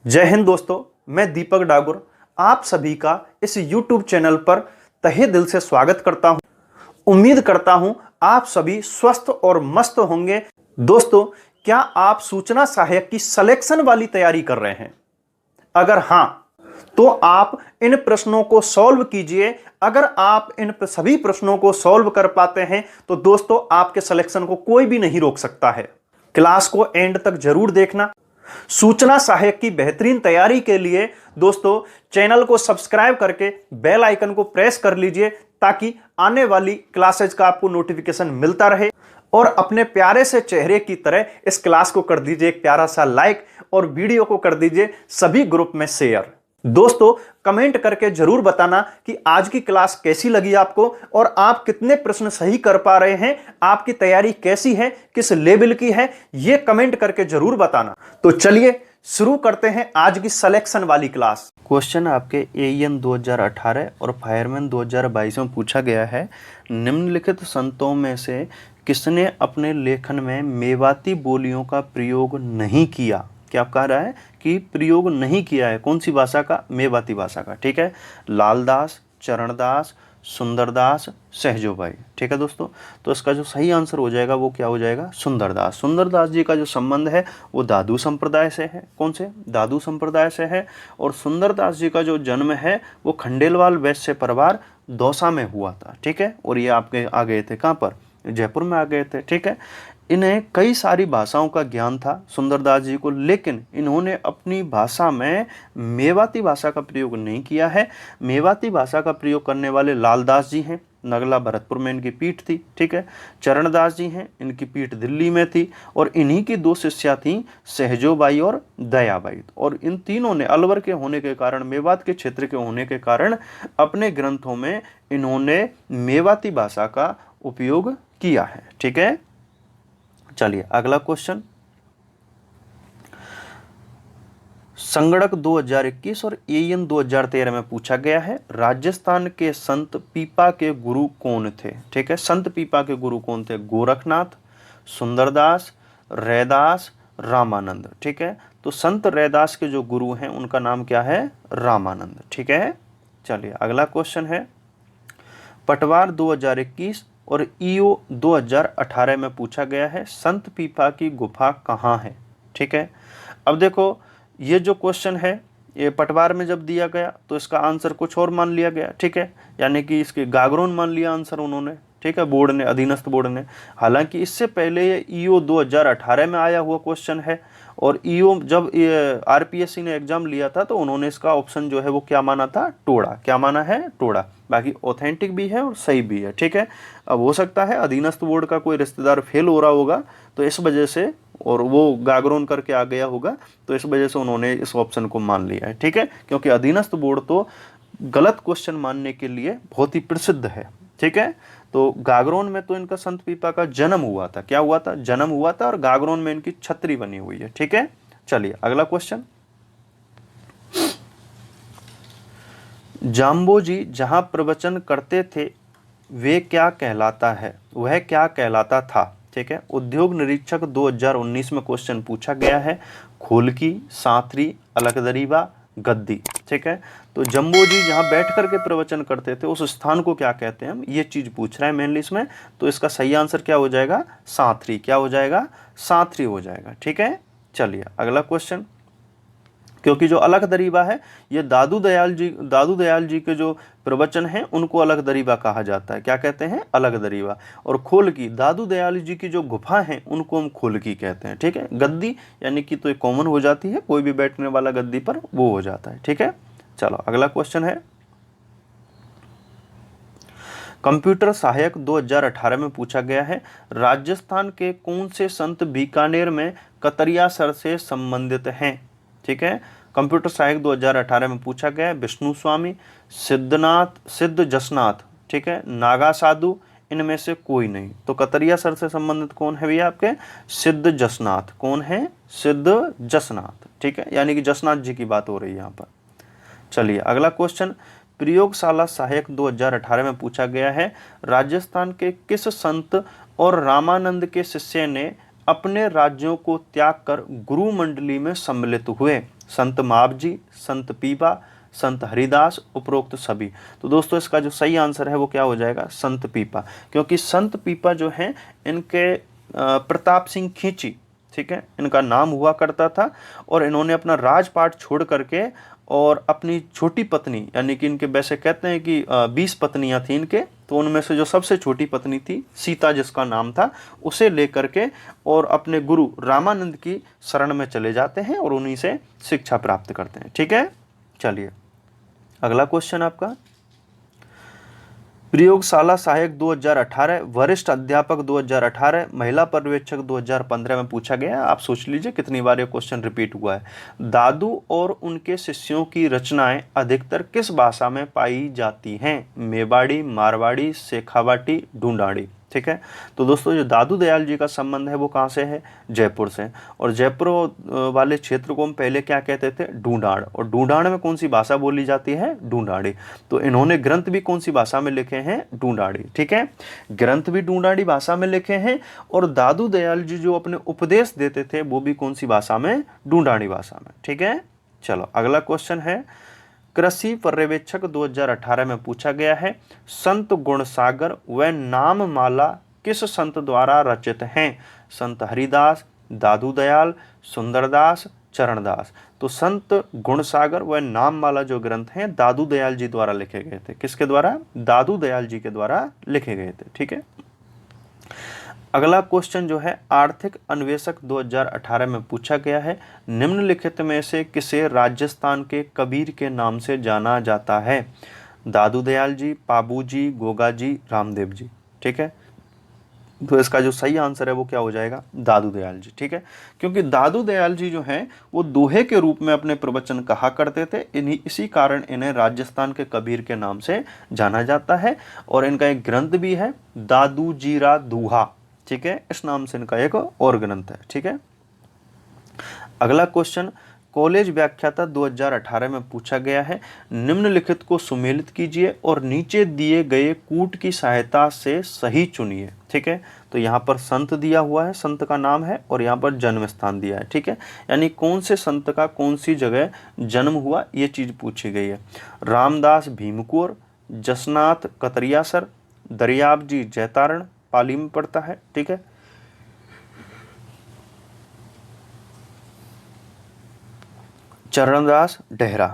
जय हिंद दोस्तों, मैं दीपक डागुर आप सभी का इस YouTube चैनल पर तहे दिल से स्वागत करता हूं। उम्मीद करता हूं आप सभी स्वस्थ और मस्त होंगे। दोस्तों, क्या आप सूचना सहायक की सिलेक्शन वाली तैयारी कर रहे हैं? अगर हां, तो आप इन प्रश्नों को सॉल्व कीजिए। अगर आप इन सभी प्रश्नों को सॉल्व कर पाते हैं तो दोस्तों आपके सिलेक्शन को कोई भी नहीं रोक सकता है। क्लास को एंड तक जरूर देखना। सूचना सहायक की बेहतरीन तैयारी के लिए दोस्तों चैनल को सब्सक्राइब करके बेल आइकन को प्रेस कर लीजिए ताकि आने वाली क्लासेज का आपको नोटिफिकेशन मिलता रहे। और अपने प्यारे से चेहरे की तरह इस क्लास को कर दीजिए एक प्यारा सा लाइक और वीडियो को कर दीजिए सभी ग्रुप में शेयर। दोस्तों, कमेंट करके जरूर बताना कि आज की क्लास कैसी लगी आपको और आप कितने प्रश्न सही कर पा रहे हैं, आपकी तैयारी कैसी है, किस लेवल की है, यह कमेंट करके जरूर बताना। तो चलिए शुरू करते हैं आज की सिलेक्शन वाली क्लास। क्वेश्चन आपके एईएन 2018 और फायरमैन 2022 में पूछा गया है, निम्नलिखित संतों में से किसने अपने लेखन में मेवाती बोलियों का प्रयोग नहीं किया? क्या कह रहा है कि प्रयोग नहीं किया है, कौन सी भाषा का? मेवाती भाषा का। ठीक है, लालदास, चरणदास, सुंदरदास, सहजोबाई। ठीक है दोस्तों, तो इसका जो सही आंसर हो जाएगा वो क्या हो जाएगा? सुंदरदास। सुंदरदास जी का जो संबंध है वो दादू संप्रदाय से है। कौन से? दादू संप्रदाय से है। और सुंदरदास जी का जो जन्म है वो खंडेलवाल वैश्य परिवार दौसा में हुआ था। ठीक है, और ये आपके आ गए थे कहाँ पर? जयपुर में आ गए थे। ठीक है, इन्हें कई सारी भाषाओं का ज्ञान था सुंदरदास जी को, लेकिन इन्होंने अपनी भाषा में मेवाती भाषा का प्रयोग नहीं किया है। मेवाती भाषा का प्रयोग करने वाले लालदास जी हैं, नगला भरतपुर में इनकी पीठ थी। ठीक है, चरणदास जी हैं, इनकी पीठ दिल्ली में थी। और इन्हीं की दो शिष्या थीं, सहजोबाई और दयाबाई। और इन तीनों ने अलवर के होने के कारण, मेवात के क्षेत्र के होने के कारण अपने ग्रंथों में इन्होंने मेवाती भाषा का उपयोग किया है। ठीक है, चलिए अगला क्वेश्चन। संगणक 2021 और एईएन 2013 में पूछा गया है, राजस्थान के संत पीपा के गुरु कौन थे? ठीक है, संत पीपा के गुरु कौन थे? गोरखनाथ, सुंदरदास, रैदास, रामानंद। ठीक है, तो संत रैदास के जो गुरु हैं उनका नाम क्या है? रामानंद। ठीक है, चलिए अगला क्वेश्चन है, पटवार 2021 और ईओ 2018 में पूछा गया है, संत पीपा की गुफा कहाँ है? ठीक है, अब देखो ये जो क्वेश्चन है ये पटवार में जब दिया गया तो इसका आंसर कुछ और मान लिया गया। ठीक है, यानी कि इसके गागरोन मान लिया आंसर उन्होंने। ठीक है, बोर्ड ने, अधीनस्थ बोर्ड ने। हालांकि इससे पहले ये ईओ 2018 में आया हुआ क्वेश्चन है। और ईओ जब आरपीएससी ने एग्जाम लिया था तो उन्होंने इसका ऑप्शन जो है वो क्या माना था? टोड़ा। क्या माना है? टोड़ा। बाकी ऑथेंटिक भी है और सही भी है। ठीक है, अब हो सकता है अधीनस्थ बोर्ड का कोई रिश्तेदार फेल हो रहा होगा तो इस वजह से, और वो गागरोन करके आ गया होगा तो इस वजह से उन्होंने इस ऑप्शन को मान लिया है। ठीक है, क्योंकि अधीनस्थ बोर्ड तो गलत क्वेश्चन मानने के लिए बहुत ही प्रसिद्ध है। ठीक है, तो गागरोन में तो इनका संत पीपा का जन्म हुआ था। क्या हुआ था? जन्म हुआ था। और गागरोन में इनकी छतरी बनी हुई है। ठीक है, चलिए अगला क्वेश्चन। जाम्बोजी जहां प्रवचन करते थे वे क्या कहलाता है? वह क्या कहलाता था? ठीक है, उद्योग निरीक्षक 2019 में क्वेश्चन पूछा गया है, खोलकी, सांथरी, अलकदरीवा, गद्दी। ठीक है, तो जम्बोजी जहां बैठ करके प्रवचन करते थे उस स्थान को क्या कहते हैं? हम ये चीज पूछ रहे हैं मेनली इसमें। तो इसका सही आंसर क्या हो जाएगा? सांथरी। क्या हो जाएगा? सांथरी हो जाएगा। ठीक है, चलिए अगला क्वेश्चन। क्योंकि जो अलकदरीवा है ये दादू दयाल जी के जो प्रवचन हैं उनको अलकदरीवा कहा जाता है। क्या कहते हैं? अलकदरीवा। और खोलकी, दादू दयाल जी की जो गुफा है उनको हम खोलकी कहते हैं। ठीक है, गद्दी यानी कि तो कॉमन हो जाती है, कोई भी बैठने वाला गद्दी पर वो हो जाता है। ठीक है, चलो अगला क्वेश्चन है, कंप्यूटर सहायक 2018 में पूछा गया है, राजस्थान के कौन से संत बीकानेर में कतरिया सर से संबंधित हैं? ठीक है, कंप्यूटर सहायक 2018 में पूछा गया है, विष्णु स्वामी, सिद्ध जसनाथ, ठीक है, नागा साधु, इनमें से कोई नहीं। तो कतरिया सर से संबंधित कौन है भैया? आपके सिद्ध जसनाथ। कौन है? सिद्ध जसनाथ। ठीक है, यानी कि जसनाथ जी की बात हो रही है यहाँ पर। चलिए अगला क्वेश्चन, प्रयोगशाला सहायक 2018 में पूछा गया है, राजस्थान के किस संत और रामानंद के शिष्य ने अपने राज्यों को त्याग कर गुरु मंडली में सम्मिलित हुए? संत मावजी, संत पीपा, संत हरिदास, उपरोक्त सभी। तो दोस्तों इसका जो सही आंसर है वो क्या हो जाएगा, संत पीपा। क्योंकि संत पीपा जो है इनके प्रताप सिंह खींची, ठीक है, इनका नाम हुआ करता था और इन्होंने अपना राजपाट छोड़ करके और अपनी छोटी पत्नी, यानी कि इनके वैसे कहते हैं कि 20 पत्नियां थी इनके, तो उनमें से जो सबसे छोटी पत्नी थी सीता जिसका नाम था, उसे लेकर के और अपने गुरु रामानंद की शरण में चले जाते हैं और उन्हीं से शिक्षा प्राप्त करते हैं। ठीक है, चलिए अगला क्वेश्चन आपका, प्रयोगशाला सहायक 2018, वरिष्ठ अध्यापक 2018, महिला पर्यवेक्षक 2015 में पूछा गया। आप सोच लीजिए कितनी बार ये क्वेश्चन रिपीट हुआ है। दादू और उनके शिष्यों की रचनाएं अधिकतर किस भाषा में पाई जाती हैं? मेवाड़ी, मारवाड़ी, शेखावाटी, ढूंढाड़ी। ठीक है, तो दोस्तों जो दादू दयाल जी का संबंध है वो कहाँ से है? जयपुर से। और जयपुर वाले क्षेत्र को हम पहले क्या कहते थे? ढूंढाड़। और ढूंढाड़ में कौन सी भाषा बोली जाती है? ढूंढाड़ी। तो इन्होंने ग्रंथ भी कौन सी भाषा में लिखे हैं? ढूंढाड़ी। ठीक है, ग्रंथ भी ढूंढाड़ी भाषा में लिखे हैं और दादू दयाल जी जो अपने उपदेश देते थे वो भी कौन सी भाषा में? ढूंढाड़ी भाषा में। ठीक है, चलो अगला क्वेश्चन है, कृषि पर्यवेक्षक 2018 में पूछा गया है, संत गुणसागर व नाममाला किस संत द्वारा रचित हैं? संत हरिदास, दादू दयाल, सुंदरदास, चरणदास। तो संत गुणसागर व नाममाला जो ग्रंथ हैं दादू दयाल जी द्वारा लिखे गए थे। किसके द्वारा? दादू दयाल जी के द्वारा लिखे गए थे। ठीक है, अगला क्वेश्चन जो है आर्थिक अन्वेषक 2018 में पूछा गया है, निम्नलिखित में से किसे राजस्थान के कबीर के नाम से जाना जाता है? दादू दयाल जी, पाबू जी, गोगा जी, रामदेव जी। ठीक है, तो इसका जो सही आंसर है वो क्या हो जाएगा? दादू दयाल जी। ठीक है, क्योंकि दादू दयाल जी जो हैं वो दोहे के रूप में अपने प्रवचन कहा करते थे, इसी कारण इन्हें राजस्थान के कबीर के नाम से जाना जाता है। और इनका एक ग्रंथ भी है, दादू जीरा दूहा। ठीक है, इस नाम से इनका एक और ग्रंथ है। ठीक है, अगला क्वेश्चन, कॉलेज व्याख्याता 2018 में पूछा गया है, निम्नलिखित को सुमेलित कीजिए और नीचे दिए गए कूट की सहायता से सही चुनिए। ठीक है, तो यहाँ पर संत दिया हुआ है, संत का नाम है और यहाँ पर जन्म स्थान दिया है। ठीक है, यानी कौन से संत का कौन सी जगह जन्म हुआ ये चीज पूछी गई है। रामदास भीमकोर, जसनाथ कतरियासर, दरियाब जी जैतारण, पाली में पड़ता है। ठीक है, चरणदास डेहरा।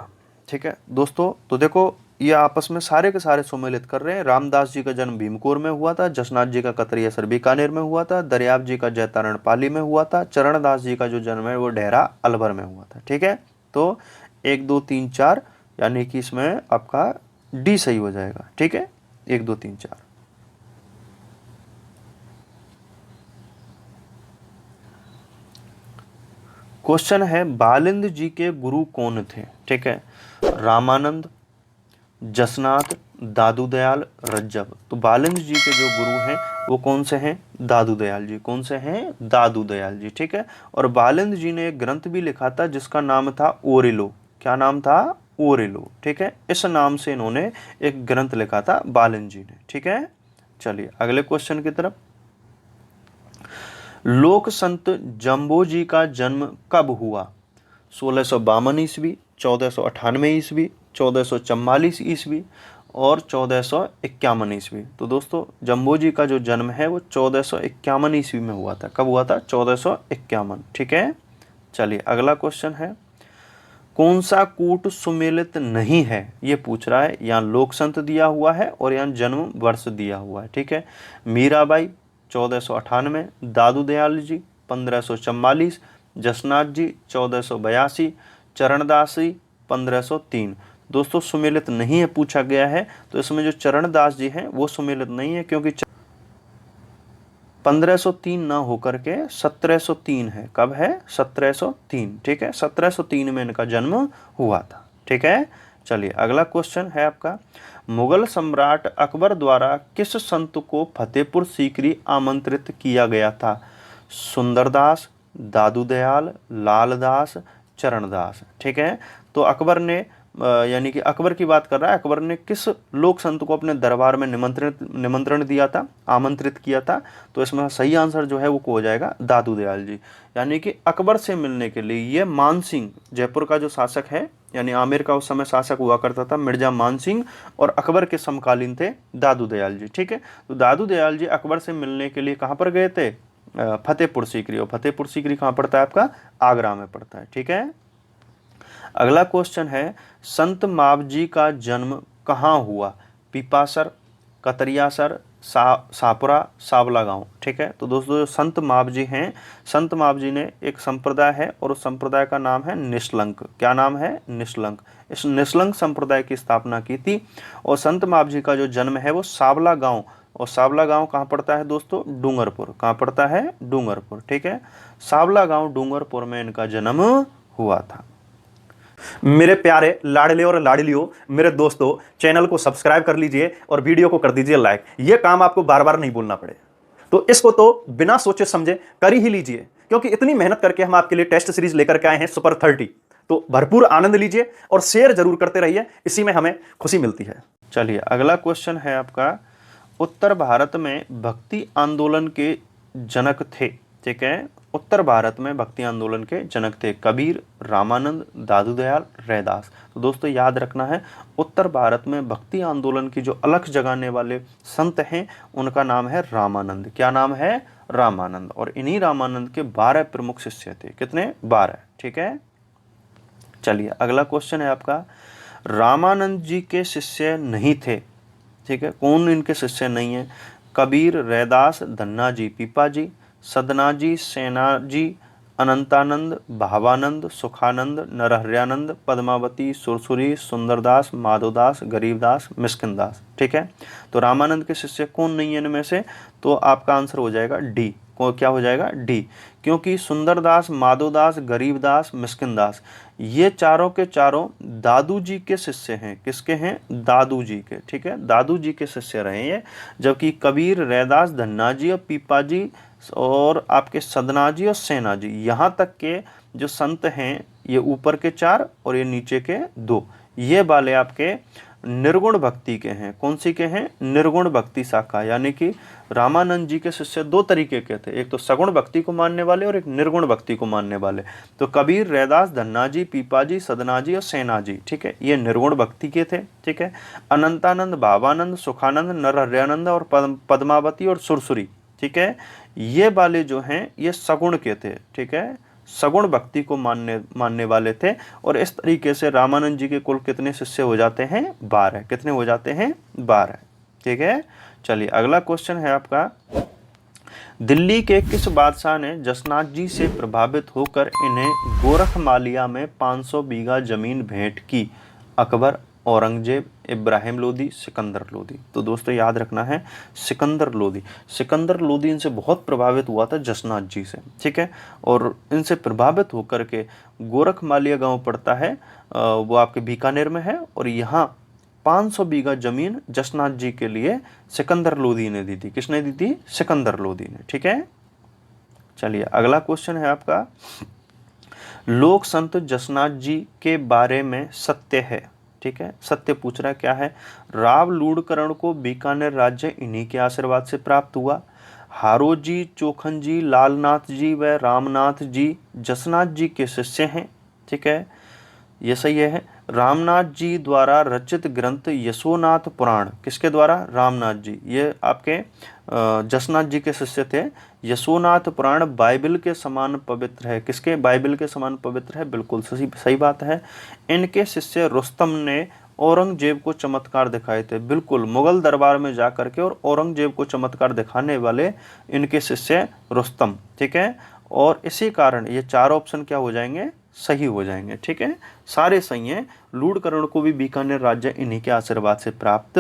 ठीक है दोस्तों, तो देखो ये आपस में सारे के सारे सुमेलित कर रहे हैं। रामदास जी का जन्म भीमकोर में हुआ था, जसनाथ जी का कतरियासर बीकानेर में हुआ था, दरियाब जी का जैतारण पाली में हुआ था, चरणदास जी का जो जन्म है वो डेहरा अलवर में हुआ था। ठीक है, तो 1 2 3 4 यानी कि इसमें आपका डी सही हो जाएगा। ठीक है, 1 2 3 4। क्वेश्चन है, बालिंद जी के गुरु कौन थे? ठीक है, रामानंद, जसनाथ, दादू दयाल, रज्जब। तो बालिंद जी के जो गुरु हैं वो कौन से हैं? दादू दयाल जी। कौन से हैं? दादू दयाल जी। ठीक है, और बालिंद जी ने एक ग्रंथ भी लिखा था जिसका नाम था ओरिलो। क्या नाम था? ओरिलो। ठीक है, इस नाम से इन्होंने एक ग्रंथ लिखा था बालिंद जी ने। ठीक है, चलिए अगले क्वेश्चन की तरफ, लोक संत जम्बो जी का जन्म कब हुआ? 1652 ईस्वी, 1498 ईस्वी, 1444 ईस्वी और 1451 ईस्वी। तो दोस्तों जम्बो जी का जो जन्म है वो 1451 ईस्वी में हुआ था। कब हुआ था? 1451। ठीक है, चलिए अगला क्वेश्चन है, कौन सा कूट सुमेलित नहीं है ये पूछ रहा है। यहाँ लोक संत दिया हुआ है और यहाँ जन्म वर्ष दिया हुआ है। ठीक है, मीराबाई 1498, दादू दयाल जी 1544, जसनाथ जी 1482, चरणदास जी 1503। दोस्तों सुमेलित नहीं है पूछा गया है, तो इसमें जो चरणदास जी हैं वो सुमेलित नहीं है क्योंकि 1503 ना होकर के 1703 है। कब है? 1703। ठीक है, 1703 में इनका जन्म हुआ था। ठीक है, चलिए अगला क्वेश्चन है आपका, मुगल सम्राट अकबर द्वारा किस संत को फतेहपुर सीकरी आमंत्रित किया गया था? सुंदरदास, दादू दयाल, लालदास, चरणदास। ठीक है, तो अकबर ने यानी कि अकबर की बात कर रहा है, अकबर ने किस लोक संत को अपने दरबार में निमंत्रण दिया था, आमंत्रित किया था? तो इसमें सही आंसर जो है वो हो जाएगा दादू दयाल जी। यानी कि अकबर से मिलने के लिए ये मानसिंह, जयपुर का जो शासक है, यानी आमेर का उस समय शासक हुआ करता था मिर्जा मानसिंह, और अकबर के समकालीन थे दादू दयाल जी। ठीक है, तो दादू दयाल जी अकबर से मिलने के लिए कहाँ पर गए थे? फतेहपुर सीकरी। और फतेहपुर सीकरी कहाँ पड़ता है आपका? आगरा में पड़ता है। ठीक है, अगला क्वेश्चन है, संत मावजी का जन्म कहाँ हुआ? पीपासर, कतरियासर, सापुरा, सावला गांव। ठीक है, तो दोस्तों जो संत मावजी हैं, संत मावजी ने एक संप्रदाय है और उस संप्रदाय का नाम है निष्कलंक। क्या नाम है? निष्कलंक। इस निष्कलंक संप्रदाय की स्थापना की थी। और संत मावजी का जो जन्म है वो सावला गांव, और सावला गांव कहाँ पड़ता है दोस्तों? डूंगरपुर। कहाँ पड़ता है? डूंगरपुर। ठीक है, सावला गांव डूंगरपुर में इनका जन्म हुआ था। मेरे प्यारे लाडले और लाडलियों, मेरे दोस्तों, चैनल को सब्सक्राइब कर लीजिए और वीडियो को कर दीजिए लाइक। यह काम आपको बार बार नहीं बोलना पड़े, तो इसको तो बिना सोचे समझे कर ही लीजिए, क्योंकि इतनी मेहनत करके हम आपके लिए टेस्ट सीरीज लेकर के आए हैं सुपर 30। तो भरपूर आनंद लीजिए और शेयर जरूर करते रहिए, इसी में हमें खुशी मिलती है। चलिए, अगला क्वेश्चन है आपका, उत्तर भारत में भक्ति आंदोलन के जनक थे। ठीक है, उत्तर भारत में भक्ति आंदोलन के जनक थे कबीर, रामानंद, दादू दयाल, रैदास। तो दोस्तों याद रखना है, उत्तर भारत में भक्ति आंदोलन की जो अलख जगाने वाले संत हैं उनका नाम है रामानंद। क्या नाम है? रामानंद। और इन्हीं रामानंद के 12 प्रमुख शिष्य थे। कितने? 12। ठीक है, चलिए अगला क्वेश्चन है आपका, रामानंद जी के शिष्य नहीं थे। ठीक है, कौन इनके शिष्य नहीं है? कबीर, रैदास, धन्ना जी, पीपा जी, सदना जी, सेना जी, अनंतानंद, भावानंद, सुखानंद, नरहरियानंद, पद्मावती, सुरसुरी, सुंदरदास, माधवदास, गरीबदास, मिस्किनदास। ठीक है, तो रामानंद के शिष्य कौन नहीं है इनमें से? तो आपका आंसर हो जाएगा डी। को क्या हो जाएगा? डी। क्योंकि सुंदरदास, माधवदास, गरीबदास, मिस्किनदास, ये चारों के चारों दादू जी के शिष्य हैं। किसके हैं? दादू जी के। ठीक है, दादू जी के शिष्य रहे ये। जबकि कबीर, रैदास, धन्ना जी और पीपा जी और आपके सदना जी और सेना जी, यहाँ तक के जो संत हैं, ये ऊपर के 4 और ये नीचे के 2, ये वाले आपके निर्गुण भक्ति के हैं। कौन सी के हैं? निर्गुण भक्ति शाखा। यानी कि रामानंद जी के शिष्य 2 तरीके के थे, एक तो सगुण भक्ति को मानने वाले और एक निर्गुण भक्ति को मानने वाले। तो कबीर, रैदास, धन्ना जी, पीपा जी, सदना जी और सेना जी, ठीक है, ये निर्गुण भक्ति के थे। ठीक है, अनंतानंद, भावानंद, सुखानंद, नरहरियानंद और पद्मावती और सुरसुरी, ठीक है, ये वाले जो हैं ये सगुण के थे। ठीक है, सगुण भक्ति को मानने वाले थे। और इस तरीके से रामानंद जी के कुल कितने शिष्य हो जाते हैं? 12। कितने हो जाते हैं? 12। ठीक है, चलिए अगला क्वेश्चन है आपका, दिल्ली के किस बादशाह ने जसनाथ जी से प्रभावित होकर इन्हें गोरखमालिया में 500 बीघा जमीन भेंट की? अकबर, औरंगजेब, इब्राहिम लोदी, सिकंदर लोदी। तो दोस्तों याद रखना है, सिकंदर लोदी। सिकंदर लोदी इनसे बहुत प्रभावित हुआ था जसनाथ जी से। ठीक है, और इनसे प्रभावित होकर के गोरखमालिया गांव पड़ता है, वो आपके बीकानेर में है, और यहाँ 500 बीघा जमीन जसनाथ जी के लिए सिकंदर लोदी ने दी थी। किसने दी थी? सिकंदर लोदी ने। ठीक है, चलिए अगला क्वेश्चन है आपका, लोक संत जसनाथ जी के बारे में सत्य है। ठीक है, सत्य पूछ रहा है, क्या है? राव लूणकरण को बीकानेर राज्य इन्हीं के आशीर्वाद से प्राप्त हुआ। हारो जी, चोखन जी, लालनाथ जी व रामनाथ जी जसनाथ जी के शिष्य हैं। ठीक है, ये सही है। रामनाथ जी द्वारा रचित ग्रंथ यशोनाथ पुराण, किसके द्वारा? रामनाथ जी, ये आपके जसनाथ जी के शिष्य थे। यशोनाथ पुराण बाइबल के समान पवित्र है। किसके? बाइबल के समान पवित्र है, बिल्कुल सही बात है। इनके शिष्य रुस्तम ने औरंगजेब को चमत्कार दिखाए थे। बिल्कुल, मुगल दरबार में जाकर के और औरंगजेब को चमत्कार दिखाने वाले इनके शिष्य रुस्तम। ठीक है, और इसी कारण ये 4 ऑप्शन क्या हो जाएंगे? सही हो जाएंगे। ठीक है, सारे सही हैं। लूणकरण को भी बीकानेर राज्य इन्हीं के आशीर्वाद से प्राप्त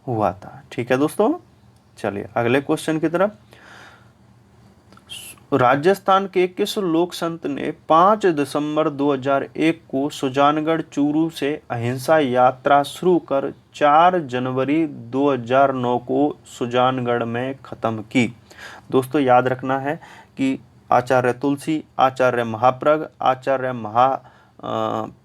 हुआ था। ठीक है दोस्तों, चलिए अगले क्वेश्चन की तरफ, राजस्थान के किस लोक संत ने 5 दिसंबर 2001 को सुजानगढ़ चूरू से अहिंसा यात्रा शुरू कर 4 जनवरी 2009 को सुजानगढ़ में खत्म की? दोस्तों याद रखना है कि आचार्य तुलसी, आचार्य महाप्रग, आचार्य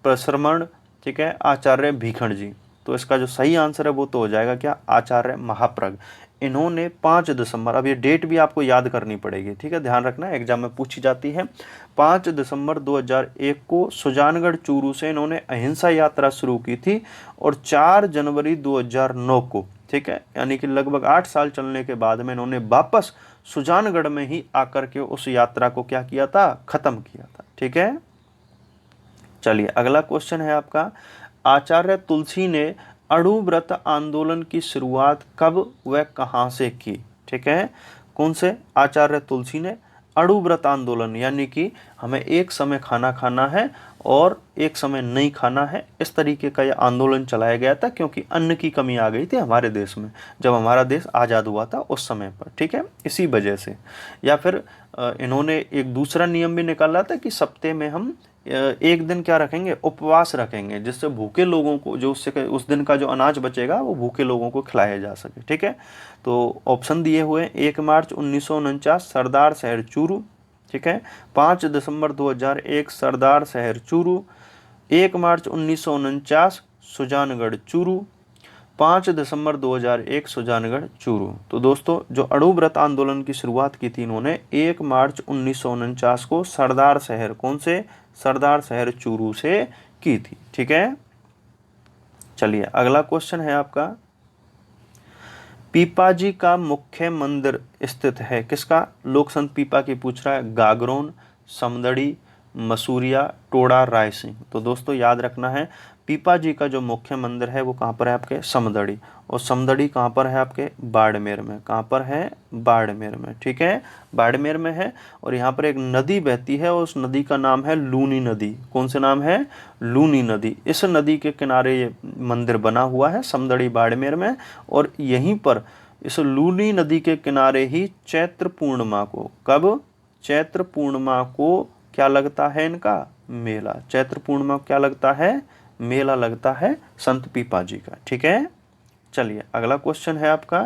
प्रश्रमण ठीक है, आचार्य भीखंड जी। तो इसका जो सही आंसर है वो तो हो जाएगा क्या, आचार्य महाप्रज्ञ। इन्होंने 5 दिसंबर, अब ये डेट भी आपको याद करनी पड़ेगी, ठीक है, ध्यान रखना, एग्जाम में पूछी जाती है। 5 दिसंबर 2001 को सुजानगढ़ चूरू से इन्होंने अहिंसा यात्रा शुरू की थी और 4 जनवरी 2009 को, ठीक है, यानी कि लगभग 8 साल चलने के बाद में इन्होंने वापस सुजानगढ़ में ही आकर के उस यात्रा को क्या किया था, खत्म किया था। ठीक है, चलिए अगला क्वेश्चन है आपका, आचार्य तुलसी ने अणु व्रत आंदोलन की शुरुआत कब व कहां से की। ठीक है, कौन से, आचार्य तुलसी ने अणु व्रत आंदोलन, यानी कि हमें एक समय खाना खाना है और एक समय नहीं खाना है, इस तरीके का यह आंदोलन चलाया गया था, क्योंकि अन्न की कमी आ गई थी हमारे देश में जब हमारा देश आज़ाद हुआ था उस समय पर। ठीक है, इसी वजह से। या फिर इन्होंने एक दूसरा नियम भी निकाला था कि सप्ताह में हम एक दिन क्या रखेंगे, उपवास रखेंगे, जिससे भूखे लोगों को, जो उससे उस दिन का जो अनाज बचेगा वो भूखे लोगों को खिलाया जा सके। ठीक है, तो ऑप्शन दिए हुए 1 मार्च 1949 सरदार शहर चूरू, ठीक है, 5 दिसंबर 2001 सरदार शहर चूरू, 1 मार्च 1949 सुजानगढ़ चूरू, 5 दिसंबर 2001 सुजानगढ़ चूरू। तो दोस्तों जो अणु व्रत आंदोलन की शुरुआत की थी इन्होंने 1 मार्च 1949 को सरदार शहर, कौन से, सरदार शहर चूरू से की थी। ठीक है, चलिए अगला क्वेश्चन है आपका, पीपाजी का मुख्य मंदिर स्थित है किसका, लोक संत पीपा की पूछ रहा है, गागरोन, समदड़ी, मसूरिया, टोडा, रायसिंह। तो दोस्तों याद रखना है, पीपा जी का जो मुख्य मंदिर है वो कहाँ पर है आपके, समदड़ी, और समदड़ी कहाँ पर है आपके, बाड़मेर में। कहाँ पर है, बाड़मेर में। ठीक है, बाड़मेर में है, और यहाँ पर एक नदी बहती है और उस नदी का नाम है लूनी नदी। कौन से नाम है, लूनी नदी। इस नदी के किनारे ये मंदिर बना हुआ है समदड़ी बाड़मेर में, और यहीं पर इस लूनी नदी के किनारे ही चैत्र पूर्णिमा को, कब, चैत्र पूर्णिमा को क्या लगता है इनका, मेला। चैत्र पूर्णिमा को क्या लगता है, मेला लगता है संत पीपा जी का। ठीक है, चलिए अगला क्वेश्चन है आपका,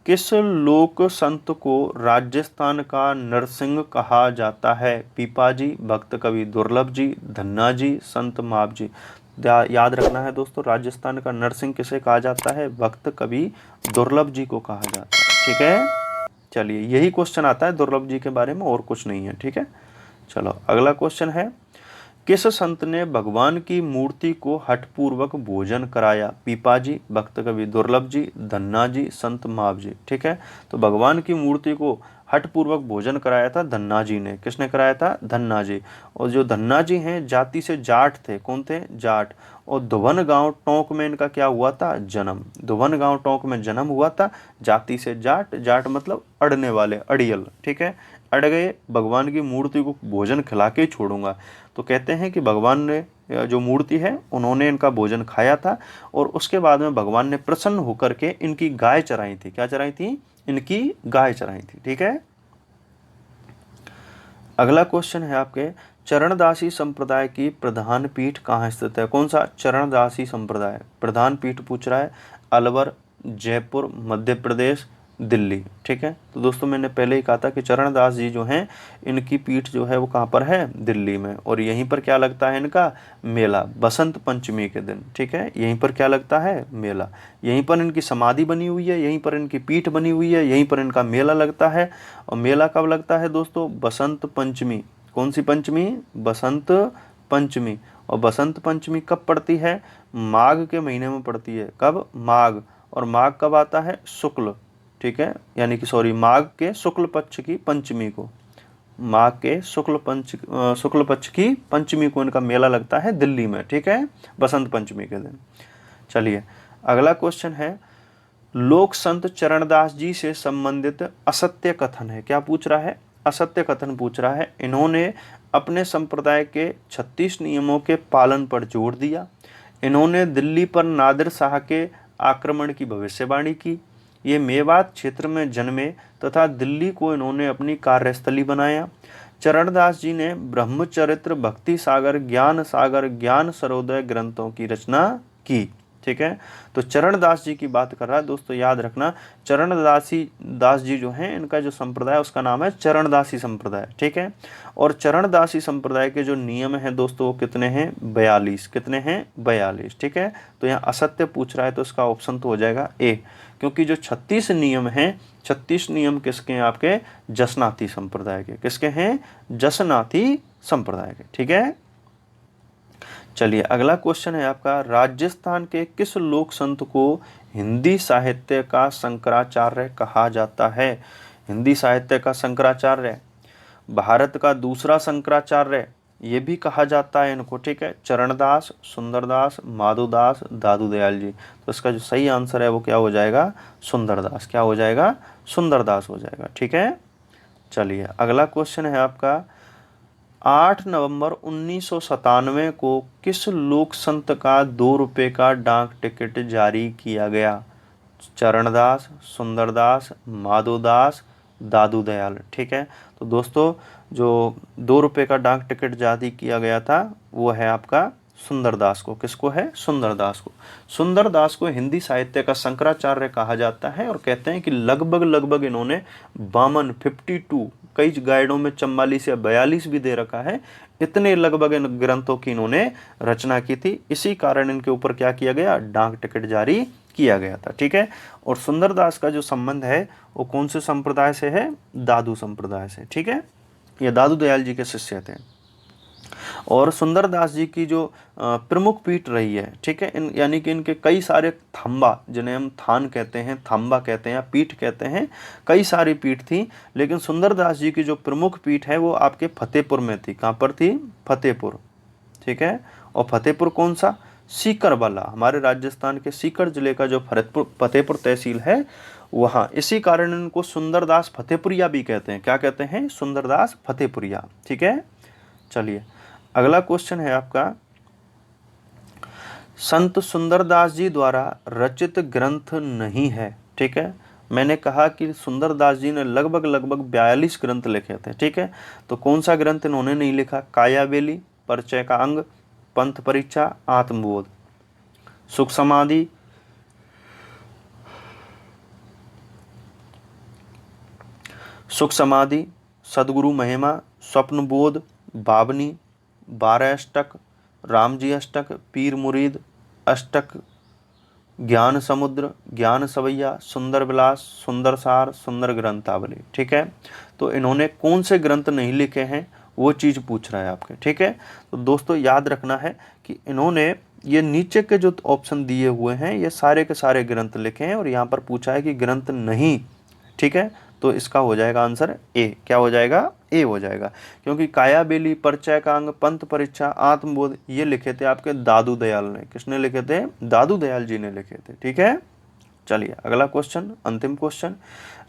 किस लोक संत को राजस्थान का नरसिंह कहा जाता है, पीपा जी, भक्त कवि दुर्लभ जी, धन्ना जी, संत माप जी। याद रखना है दोस्तों, राजस्थान का नरसिंह किसे कहा जाता है, भक्त कवि दुर्लभ जी को कहा जाता है। ठीक है, चलिए यही क्वेश्चन आता है दुर्लभ जी के बारे में, और कुछ नहीं है। ठीक है, चलो अगला क्वेश्चन है, किस संत ने भगवान की मूर्ति को हठपूर्वक भोजन कराया, पीपाजी, भक्त कवि दुर्लभ जी, धन्ना जी, संत माप जी। ठीक है, तो भगवान की मूर्ति को हठपूर्वक भोजन कराया था धन्ना जी ने। किसने कराया था, धन्ना जी। और जो धन्ना जी हैं जाति से जाट थे, कौन थे, जाट। और धुवन गांव टोंक में इनका क्या हुआ था, जन्म। धुवन गांव टोंक में जन्म हुआ था, जाति से जाट, जाट मतलब अड़ने वाले, अड़ियल। ठीक है, अड़ गए, भगवान की मूर्ति को भोजन खिला के ही छोड़ूंगा। तो कहते हैं कि भगवान ने जो मूर्ति है उन्होंने इनका भोजन खाया था, और उसके बाद में भगवान ने प्रसन्न होकर के इनकी गाय चराई थी। क्या चराई थी, इनकी गाय चराई थी। ठीक है, अगला क्वेश्चन है आपके, चरणदासी संप्रदाय की प्रधान पीठ कहाँ स्थित है। कौन सा, चरणदासी संप्रदाय, प्रधान पीठ पूछ रहा है, अलवर, जयपुर, मध्य प्रदेश, दिल्ली। ठीक है, तो दोस्तों मैंने पहले ही कहा था कि चरणदास जी जो हैं इनकी पीठ जो है वो कहाँ पर है, दिल्ली में। और यहीं पर क्या लगता है इनका, मेला, बसंत पंचमी के दिन। ठीक है, यहीं पर क्या लगता है, मेला। यहीं पर इनकी समाधि बनी हुई है, यहीं पर इनकी पीठ बनी हुई है, यहीं पर इनका मेला लगता है। और मेला कब लगता है दोस्तों, बसंत पंचमी। कौन सी पंचमी, बसंत पंचमी। और बसंत पंचमी कब पड़ती है, माघ के महीने में पड़ती है। कब, माघ। और माघ कब आता है, शुक्ल। ठीक है, यानी कि सॉरी, माघ के शुक्ल पक्ष की पंचमी को, माघ के शुक्ल पक्ष की पंचमी को इनका मेला लगता है दिल्ली में। ठीक है, बसंत पंचमी के दिन। चलिए अगला क्वेश्चन है, लोक संत चरणदास जी से संबंधित असत्य कथन है। क्या पूछ रहा है, असत्य कथन पूछ रहा है। इन्होंने अपने संप्रदाय के 36 नियमों के पालन पर जोर दिया। इन्होंने दिल्ली पर नादिर शाह के आक्रमण की भविष्यवाणी की। ये मेवात क्षेत्र में जन्मे तथा दिल्ली को इन्होंने अपनी कार्यस्थली बनाया। चरणदास जी ने ब्रह्मचरित्र, भक्ति सागर, ज्ञान सरोदय ग्रंथों की रचना की। ठीक है। तो चरणदास जी की बात कर रहा है दोस्तों, याद रखना दास जी जो हैं इनका जो संप्रदाय है उसका नाम है चरणदासी संप्रदाय, ठीक है। और चरणदासी संप्रदाय के जो नियम हैं दोस्तों वो कितने हैं? 42। कितने हैं? 42, ठीक है। तो यहाँ असत्य पूछ रहा है तो इसका ऑप्शन तो हो जाएगा ए, क्योंकि जो 36 नियम हैं, 36 नियम किसके हैं? आपके जसनाती संप्रदाय के। किसके हैं? जसनाती संप्रदाय के, ठीक है। चलिए अगला क्वेश्चन है आपका, राजस्थान के किस लोक संत को हिंदी साहित्य का शंकराचार्य कहा जाता है? हिंदी साहित्य का शंकराचार्य, भारत का दूसरा शंकराचार्य ये भी कहा जाता है इनको, ठीक है। चरणदास, सुंदरदास, माधोदास, दादू दयाल जी। तो इसका जो सही आंसर है वो क्या हो जाएगा? सुंदरदास। क्या हो जाएगा? सुंदरदास हो जाएगा, ठीक है। चलिए अगला क्वेश्चन है आपका, 8 नवंबर 1997 को किस लोक संत का 2 रुपये का डाक टिकट जारी किया गया? चरणदास, सुंदरदास, माधोदास, दादू दयाल, ठीक है। तो दोस्तों जो 2 रुपये का डाक टिकट जारी किया गया था वो है आपका सुंदरदास को। किसको है? सुंदरदास को। सुंदरदास को हिंदी साहित्य का शंकराचार्य कहा जाता है और कहते हैं कि लगभग इन्होंने 52 कई गाइडों में 44 या 42 भी दे रखा है, इतने लगभग इन ग्रंथों की इन्होंने रचना की थी। इसी कारण इनके ऊपर क्या किया गया? डाक टिकट जारी किया गया था, ठीक है। और सुंदरदास का जो संबंध है वो कौन से संप्रदाय से है? दादू संप्रदाय से, ठीक है। ये दादू दयाल जी के शिष्य थे। और सुंदरदास जी की जो प्रमुख पीठ रही है, ठीक है, यानी कि इनके कई सारे थंबा, जिन्हें हम थान कहते हैं, थंबा कहते हैं या पीठ कहते हैं, कई सारी पीठ थी, लेकिन सुंदरदास जी की जो प्रमुख पीठ है वो आपके फतेहपुर में थी। कहाँ पर थी? फतेहपुर, ठीक है। और फतेहपुर कौन सा? सीकर वाला, हमारे राजस्थान के सीकर जिले का जो फतेहपुर तहसील है वहाँ। इसी कारण इनको सुंदरदास फतेहपुरिया भी कहते हैं। क्या कहते हैं? सुंदरदास फतेहपुरिया, ठीक है। चलिए अगला क्वेश्चन है आपका, संत सुंदरदास जी द्वारा रचित ग्रंथ नहीं है, ठीक है। मैंने कहा कि सुंदरदास जी ने लगभग 42 ग्रंथ लिखे थे, ठीक है। तो कौन सा ग्रंथ इन्होंने नहीं लिखा? कायाबेली, परिचय का अंग, पंथ परीक्षा, आत्मबोध, सुख समाधि, सदगुरु महिमा, स्वप्न बोध, बावनी, 12 अष्टक, रामजी अष्टक, पीर मुरीद अष्टक, ज्ञान समुद्र, ज्ञान सवैया, सुंदर विलास, सुंदर सार, सुंदर ग्रंथावली, ठीक है। तो इन्होंने कौन से ग्रंथ नहीं लिखे हैं वो चीज़ पूछ रहा है आपके, ठीक है। तो दोस्तों याद रखना है कि इन्होंने ये नीचे के जो ऑप्शन दिए हुए हैं ये सारे के सारे ग्रंथ लिखे हैं और यहाँ पर पूछा है कि ग्रंथ नहीं, ठीक है। तो इसका हो जाएगा आंसर ए। क्या हो जाएगा? ए हो जाएगा, क्योंकि कायाबेली, परिचय का अंग, पंथ परीक्षा, आत्मबोध ये लिखे थे आपके दादू दयाल ने। किसने लिखे थे? दादू दयाल जी ने लिखे थे, ठीक है। चलिए अगला क्वेश्चन, अंतिम क्वेश्चन,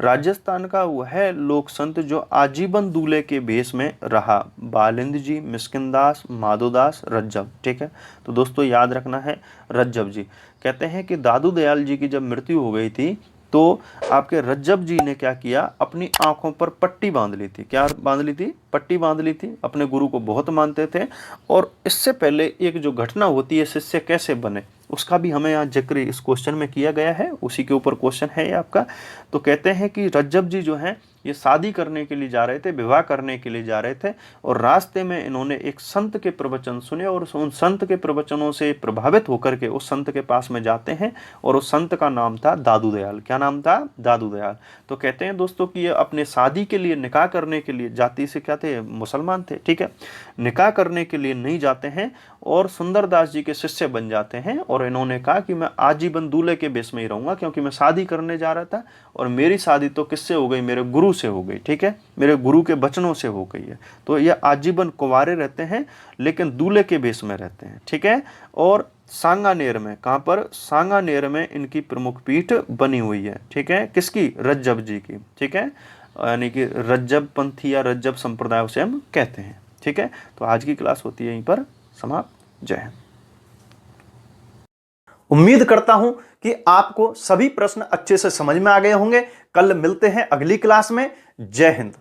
राजस्थान का वह लोक संत जो आजीवन दूल्हे के भेष में रहा? बालिंद जी, मिस्किनदास, माधोदास, रज्जब, ठीक है। तो दोस्तों याद रखना है रज्जब जी। कहते हैं कि दादू दयाल जी की जब मृत्यु हो गई थी तो आपके रज्जब जी ने क्या किया? अपनी आंखों पर पट्टी बांध ली थी। क्या बांध ली थी? पट्टी बांध ली थी। अपने गुरु को बहुत मानते थे और इससे पहले एक जो घटना होती है शिष्य कैसे बने उसका भी हमें यहाँ जिक्र इस क्वेश्चन में किया गया है, उसी के ऊपर क्वेश्चन है ये आपका। तो कहते हैं कि रज्जब जी जो हैं ये शादी करने के लिए जा रहे थे, विवाह करने के लिए जा रहे थे और रास्ते में इन्होंने एक संत के प्रवचन सुने और उन संत के प्रवचनों से प्रभावित होकर के उस संत के पास में जाते हैं और उस संत का नाम था दादू दयाल। क्या नाम था? दादू दयाल। तो कहते हैं दोस्तों कि ये अपने शादी के लिए, निकाह करने के लिए, जाति से क्या थे? मुसलमान थे, ठीक है। निकाह करने के लिए नहीं जाते हैं और सुंदरदास जी के शिष्य बन जाते हैं और इन्होंने कहा कि मैं आजीवन दूल्हे के भेष में ही रहूंगा, क्योंकि मैं शादी करने जा रहा था और मेरी शादी तो किससे हो गई? मेरे गुरु से हो गई, ठीक है, मेरे गुरु के वचनों से हो गई है। तो ये आजीवन कुंवारे रहते हैं लेकिन दूल्हे के भेष में रहते हैं, ठीक है। और सांगानेर में, कहाँ पर? सांगानेर में इनकी प्रमुख पीठ बनी हुई है, ठीक है। किसकी? रज्जब जी की, ठीक है। यानी कि रज्जब पंथी या रज्जब संप्रदाय उसे हम कहते हैं, ठीक है। तो आज की क्लास होती है यहीं पर समाप्त। जय हिंद। उम्मीद करता हूं कि आपको सभी प्रश्न अच्छे से समझ में आ गए होंगे। कल मिलते हैं अगली क्लास में। जय हिंद।